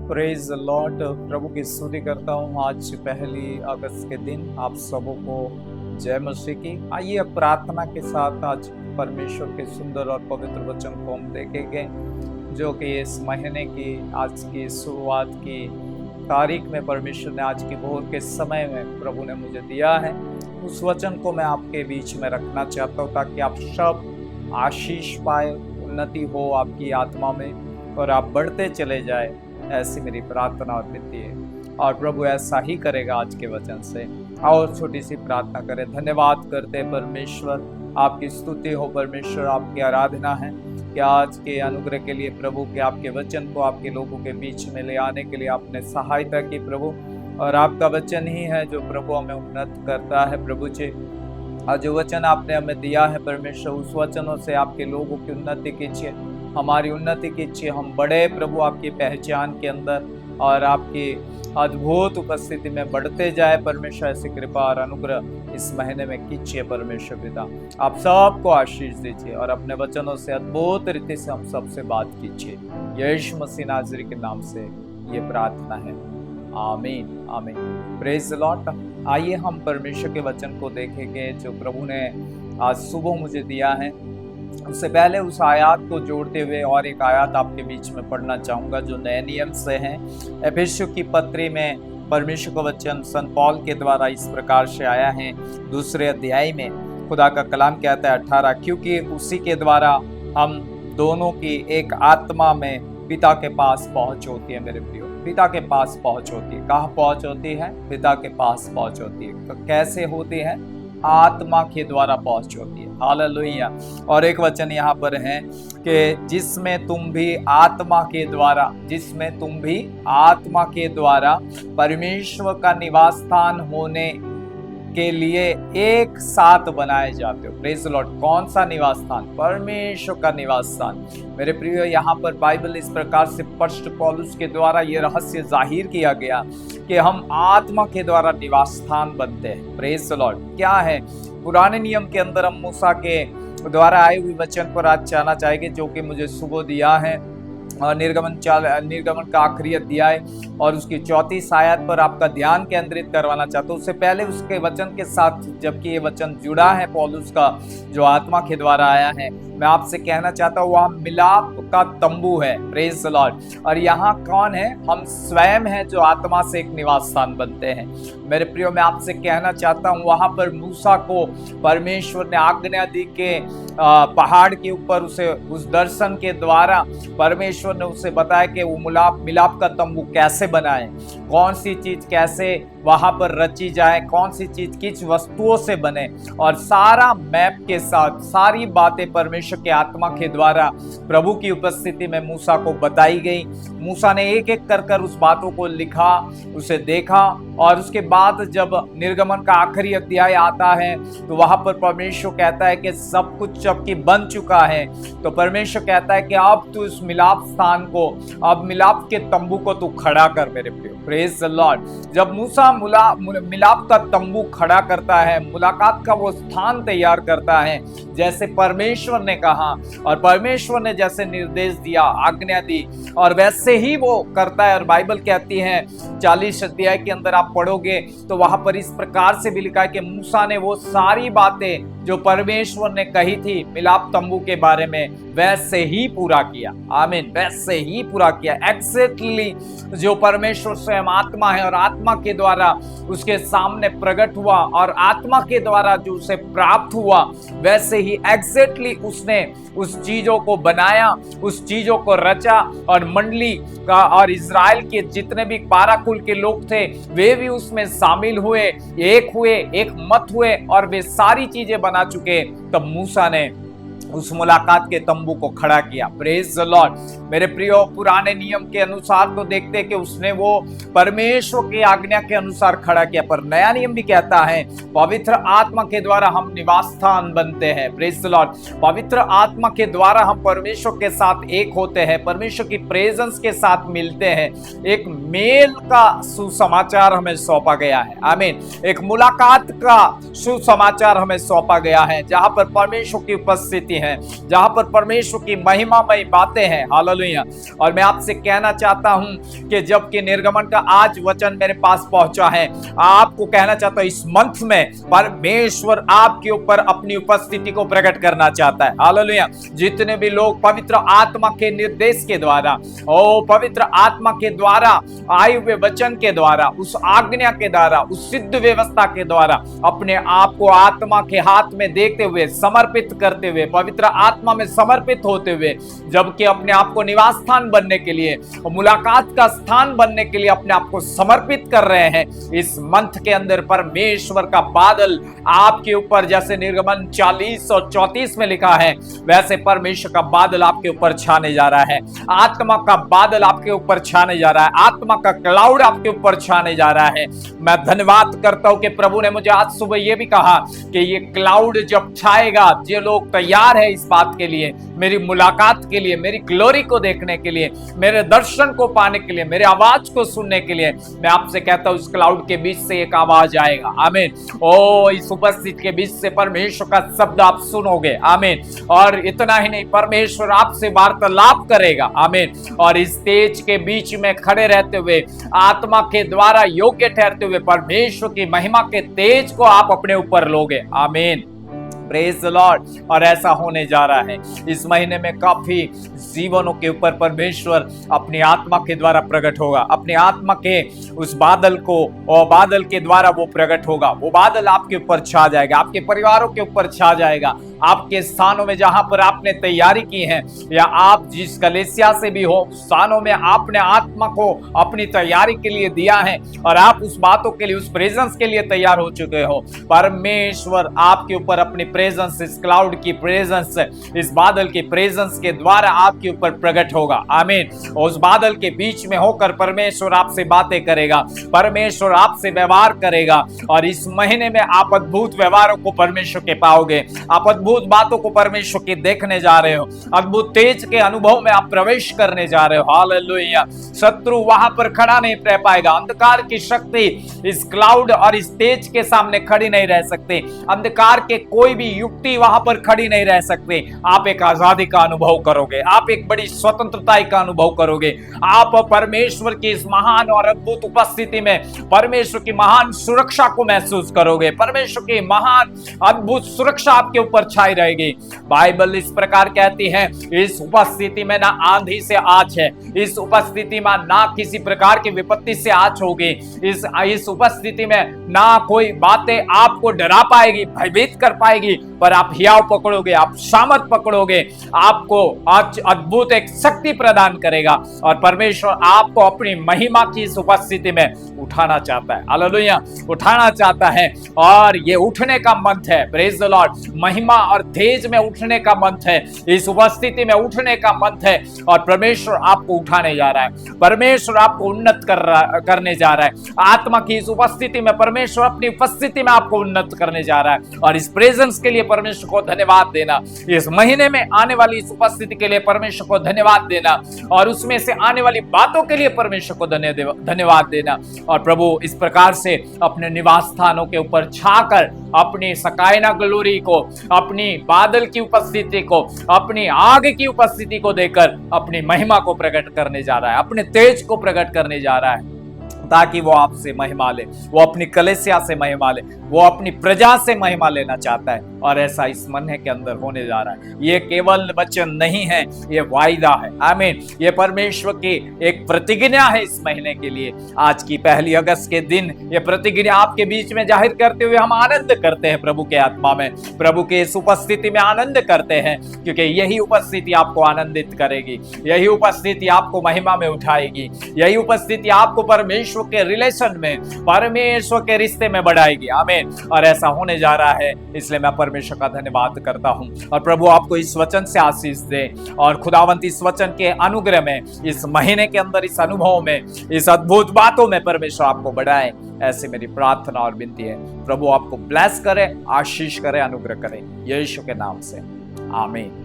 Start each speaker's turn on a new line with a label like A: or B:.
A: Praise Lord. प्रभु की स्तुति करता हूँ। आज 1 अगस्त के दिन आप सबों को जय मसीह की। आइए अब प्रार्थना के साथ आज परमेश्वर के सुंदर और पवित्र वचन को हम देखेंगे, जो कि इस महीने की आज की शुरुआत की तारीख में परमेश्वर ने आज की भोर के समय में प्रभु ने मुझे दिया है। उस वचन को मैं आपके बीच में रखना चाहता हूँ ताकि आप सब आशीष पाए, उन्नति हो आपकी आत्मा में और आप बढ़ते चले जाए। ऐसी मेरी प्रार्थना और विनती है और प्रभु ऐसा ही करेगा आज के वचन से। और छोटी सी प्रार्थना करें। धन्यवाद करते परमेश्वर, आपकी स्तुति हो परमेश्वर, आपकी आराधना है कि आज के अनुग्रह के लिए प्रभु के आपके वचन को आपके लोगों के बीच में ले आने के लिए आपने सहायता की प्रभु। और आपका वचन ही है जो प्रभु हमें उन्नत करता है प्रभु जी। और जो वचन आपने हमें दिया है परमेश्वर, उस वचनों से आपके लोगों की उन्नति कीजिए, हमारी उन्नति कीजिए। हम बड़े प्रभु आपकी पहचान के अंदर और आपकी अद्भुत उपस्थिति में बढ़ते जाए परमेश्वर। ऐसी कृपा और अनुग्रह इस महीने में कीजिए परमेश्वर पिता। आप सबको आशीष दीजिए और अपने वचनों से अद्भुत रीति से हम सबसे बात कीजिए। यीशु मसीह नाज़री के नाम से ये प्रार्थना है, आमीन आमीन। Praise the Lord. आइए हम परमेश्वर के वचन को देखेंगे जो प्रभु ने आज सुबह मुझे दिया है। उससे पहले उस आयत को जोड़ते हुए और एक आयत आपके बीच में पढ़ना चाहूँगा जो नए नियम से है। एफेसियों की पत्री में परमेश्वर का वचन संत पौल के द्वारा इस प्रकार से आया है। 2 अध्याय में खुदा का कलाम कहता है 18, क्योंकि उसी के द्वारा हम दोनों की एक आत्मा में पिता के पास पहुँच होती है। मेरे प्रियो, पिता के पास पहुँच होती है। कहाँ पहुँच होती है? पिता के पास पहुँच होती है। तो कैसे होती है? आत्मा के द्वारा पहुंच होती है। हालेलुया। और एक वचन यहाँ पर है कि जिसमें तुम भी आत्मा के द्वारा परमेश्वर का निवास स्थान होने के लिए एक साथ बनाए जाते हो। Praise the Lord. कौन सा निवास स्थान? परमेश्वर का निवास स्थान। मेरे प्रियो, यहाँ पर बाइबल इस प्रकार से स्पष्ट पौलुस के द्वारा ये रहस्य जाहिर किया गया कि हम आत्मा के द्वारा निवास स्थान बनते हैं। Praise the Lord. क्या है? पुराने नियम के अंदर हम मूसा के द्वारा आए हुए वचन पर आज जाना चाहेंगे जो कि मुझे सुबह दिया है। निर्गमन का आखिरी अध्याय और उसकी 34 आयत पर आपका ध्यान केंद्रित करवाना चाहता हूँ। उससे पहले उसके वचन के साथ, जबकि ये वचन जुड़ा है पौलुस का जो आत्मा के द्वारा आया है, मैं आपसे कहना चाहता हूँ वहाँ मिलाप का तंबू है। Praise the Lord. और यहाँ कौन है? हम स्वयं हैं जो आत्मा से एक निवास स्थान बनते हैं। मेरे प्रियो, मैं आपसे कहना चाहता हूँ वहाँ पर मूसा को परमेश्वर ने आज्ञा दी के पहाड़ के ऊपर उसे उस दर्शन के द्वारा परमेश्वर ने उसे बताया कि वो मिलाप का तंबू कैसे बनाए, कौन सी चीज कैसे वहां पर रची जाए, कौन सी चीज किस वस्तुओं से बने, और सारा मैप के साथ सारी बातें परमेश्वर के आत्मा के द्वारा प्रभु की उपस्थिति में मूसा को बताई गई। मूसा ने एक एक कर उस बातों को लिखा, उसे देखा। और उसके बाद जब निर्गमन का आखिरी अध्याय आता है तो वहां पर परमेश्वर कहता है कि सब कुछ जबकि बन चुका है, तो परमेश्वर कहता है कि अब तू इस मिलाप स्थान को, अब मिलाप के तंबू को तू खड़ा कर। मेरे प्रियो, प्रेज द लॉर्ड। जब मूसा मिलाप का तंबू खड़ा करता है, मुलाकात का वो स्थान तैयार करता है जैसे परमेश्वर ने कहा और परमेश्वर ने जैसे निर्देश दिया, आज्ञा दी, और वैसे ही वो करता है। और बाइबल कहती है 40 अध्याय के अंदर आप पढ़ोगे तो वहां पर इस प्रकार से भी लिखा है कि मूसा ने वो सारी बातें जो परमेश्वर ने कही थी मिलाप तंबू के बारे में वैसे ही पूरा किया। आमीन। वैसे ही पूरा किया। एग्जैक्टली जो परमेश्वर स्वयं आत्मा है और आत्मा के द्वारा उसके सामने प्रकट हुआ और आत्मा के द्वारा जो उसे प्राप्त हुआ, वैसे ही एग्जैक्टली उसने उस चीजों को बनाया, उस चीजों को रचा। और मंडली का और इजराइल के जितने भी 12 कुल के लोग थे वे भी उसमें शामिल हुए, एक मत हुए और वे सारी चीजें बना चुके। तब मूसा ने उस मुलाकात के तंबू को खड़ा किया। Praise the Lord. मेरे प्रियो, पुराने नियम के अनुसार तो देखते कि उसने वो परमेश्वर की आज्ञा के अनुसार खड़ा किया, पर नया नियम भी कहता है पवित्र आत्मा के द्वारा हम निवास स्थान बनते हैं। Praise the Lord. पवित्र आत्मा के द्वारा हम परमेश्वर के साथ एक होते हैं, परमेश्वर की प्रेजेंस के साथ मिलते हैं। एक मेल का सुसमाचार हमें सौंपा गया है। आमीन। एक मुलाकात का सुसमाचार हमें सौंपा गया है जहां पर परमेश्वर की उपस्थिति उपस्थिति है, जहां पर परमेश्वर की महिमामय बातें हैं। हालेलुया। और मैं आपसे कहना चाहता हूं कि जबकि निर्गमन का आज वचन मेरे पास पहुंचा है, आपको कहना चाहता हूं इस मंथ में परमेश्वर आपके ऊपर अपनी उपस्थिति को प्रकट करना चाहता है। हालेलुया। जितने भी लोग पवित्र आत्मा के निर्देश के द्वारा, पवित्र आत्मा के द्वारा आए हुए वचन के द्वारा, उस आज्ञा के द्वारा, उस सिद्ध व्यवस्था के द्वारा अपने आप को आत्मा के हाथ में देखते हुए, समर्पित करते हुए, पवित्र आत्मा में समर्पित होते हुए, जबकि अपने आप को निवास स्थान बनने के लिए, मुलाकात का स्थान बनने के लिए अपने आप को समर्पित कर रहे हैं, इस मंथ के अंदर परमेश्वर का बादल आपके ऊपर, जैसे निर्गमन 40 और 34 में लिखा है, वैसे परमेश्वर का बादल आपके ऊपर छाने जा रहा है। आत्मा का बादल आपके ऊपर छाने जा रहा है। आत्मा का क्लाउड आपके ऊपर छाने जा रहा है। मैं धन्यवाद करता हूं कि प्रभु ने मुझे आज सुबह यह भी कहा कि ये क्लाउड जब छाएगा, जो लोग तैयार है इस बात के लिए, मेरी मुलाकात के लिए, मेरी ग्लोरी को देखने के लिए, मेरे दर्शन को पाने के लिए, मेरे आवाज को सुनने के लिए, मैं आपसे कहता हूं इस क्लाउड के बीच से एक आवाज आएगा। आमीन। इस उपस्थिति के बीच से परमेश्वर का शब्द आप सुनोगे। आमीन। और इतना ही नहीं, परमेश्वर आपसे वार्तालाप करेगा। आमीन। और इस तेज के बीच में खड़े रहते हुए, आत्मा के द्वारा योग्य ठहरते हुए, परमेश्वर की महिमा के तेज को आप अपने ऊपर लोगे। आमीन। Praise the Lord. और ऐसा होने जा रहा है। इस महीने में काफी जीवनों के ऊपर परमेश्वर अपनी आत्मा के द्वारा प्रकट होगा। अपनी आत्मा के उस बादल को, और बादल के द्वारा वो प्रकट होगा। वो बादल आपके ऊपर छा जाएगा, आपके परिवारों के ऊपर छा जाएगा, आपके स्थानों में जहां पर आपने तैयारी की है, या आप जिस कलीसिया से भी हो, स्थानों में आपने आत्मा को अपनी तैयारी के लिए दिया है और आप उस बातों के लिए, उस प्रेजेंस के लिए तैयार हो चुके हो। परमेश्वर आपके ऊपर अपनी प्रेजेंस, इस क्लाउड की प्रेजेंस, इस बादल की प्रेजेंस के द्वारा आपके ऊपर प्रकट होगा। आमीन। उस बादल के बीच में होकर परमेश्वर आपसे बातें करेगा, परमेश्वर आपसे व्यवहार करेगा। और इस महीने में आप अद्भुत व्यवहारों को परमेश्वर के पाओगे। आप अद्भुत बातों को परमेश्वर की देखने जा रहे हो। अद्भुत तेज के अनुभव में आप प्रवेश करने जा रहे हो। हालेलुया। शत्रु वहां पर खड़ा नहीं रह पाएगा। अंधकार की शक्ति इस क्लाउड और इस तेज के सामने खड़ी नहीं रह सकती। अंधकार के कोई भी युक्ति वहां पर खड़ी नहीं रह सकती। आप एक आजादी का अनुभव करोगे, आप एक बड़ी स्वतंत्रता का अनुभव करोगे। आप परमेश्वर की इस महान और अद्भुत उपस्थिति में परमेश्वर की महान सुरक्षा को महसूस करोगे। परमेश्वर की महान अद्भुत सुरक्षा आपके ऊपर छाई रहेगी। बाइबल इस प्रकार कहती है, इस उपस्थिति में ना आंधी से आँच है, इस उपस्थिति में ना किसी प्रकार की विपत्ति से आँच होगी, इस उपस्थिति में ना कोई बातें आपको डरा पाएगी, भयभीत कर पाएगी, पर आप हियाव पकड़ोगे, आप सामर्थ पकड़ोगे। आपको आज अद्भुत एक शक्ति प्रदान करेगा और परमेश्वर आपको अपनी महिमा की इस उपस्थिति में उठाना चाहता है। हालेलुया। उठाना चाहता है और ये उठने का मंथ है। Praise the Lord. महिमा और तेज में उठने का मंथ है, इस उपस्थिति में उठने का मंथ है और परमेश्वर आपको उठाने जा रहा है। परमेश्वर आपको उन्नत करने जा रहा है। आत्मा की इस उपस्थिति में परमेश्वर अपनी उपस्थिति में आपको उन्नत करने जा रहा है। और इस प्रेजेंस के लिए परमेश्वर को धन्यवाद देना, इस महीने में आने वाली इस उपस्थिति के लिए परमेश्वर को धन्यवाद देना, और उसमें से आने वाली बातों के लिए परमेश्वर को धन्यवाद देना। और प्रभु इस प्रकार से अपने निवास स्थानों के ऊपर छाकर अपनी सकायना ग्लोरी को, अपनी बादल की उपस्थिति को, अपनी आग की उपस्थिति को देकर अपनी महिमा को प्रकट करने जा रहा है, अपने तेज को प्रकट करने जा रहा है, ताकि वो आपसे महिमा ले, वो अपनी कलीसिया से महिमा ले, वो अपनी प्रजा से महिमा लेना चाहता है। और ऐसा इस महीने के अंदर होने जा रहा है। ये केवल वचन नहीं है, ये वायदा है। आमीन। ये परमेश्वर की एक प्रतिज्ञा है इस महीने के लिए। आज की 1 अगस्त के दिन ये प्रतिज्ञा आपके बीच में जाहिर करते हुए हम आनंद करते हैं प्रभु के आत्मा में, प्रभु के इस उपस्थिति में आनंद करते हैं, क्योंकि यही उपस्थिति आपको आनंदित करेगी, यही उपस्थिति आपको महिमा में उठाएगी, यही उपस्थिति आपको परमेश्वर के रिलेशन में, परमेश्वर के रिश्ते में बढ़ाएगी। आमीन। और ऐसा होने जा रहा है, इसलिए मैं परमेश्वर का धन्यवाद करता हूं। और प्रभु आपको इस वचन से आशीष दे, और खुदावंत इस वचन के अनुग्रह में, इस महीने के अंदर, इस अनुभव में, इस अद्भुत बातों में परमेश्वर आपको बढ़ाए। ऐसे मेरी प्रार्थना और विनती है। प्रभु आपको ब्लेस करे, आशीष करे, अनुग्रह करे, यीशु के नाम से। आमीन।